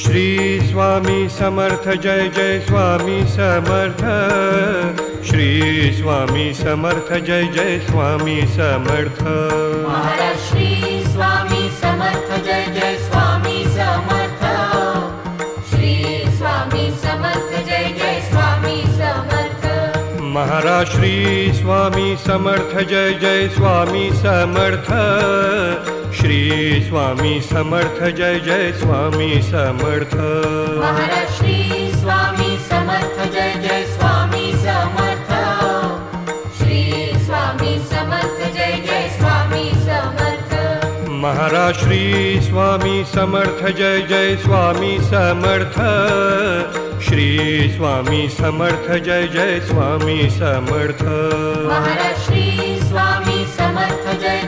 Shri Swami Samarth Jai Jai Swami Samarth. Shri Swami Samarth Jai Jai Swami Samarth. Maharaj Shri Swami Samarth Jai Jai Swami Samarth. Shri Swami Samarth Jai Jai Swami Samarth. Maharaj Shri Swami Samarth Jai Jai Swami Samarth. Shri Swami Samarth Jai Jai Swami Samarth. Maharaj Shri Swami Samarth Jai Jai Swami Samarth. Shri Swami Samarth Jai Jai Swami Samarth. Maharaj Shri Swami Samarth Jai Jai Swami Samarth. Shri Swami Samarth Jai Jai Swami Samarth. Maharaj Shri Swami Samarth Jai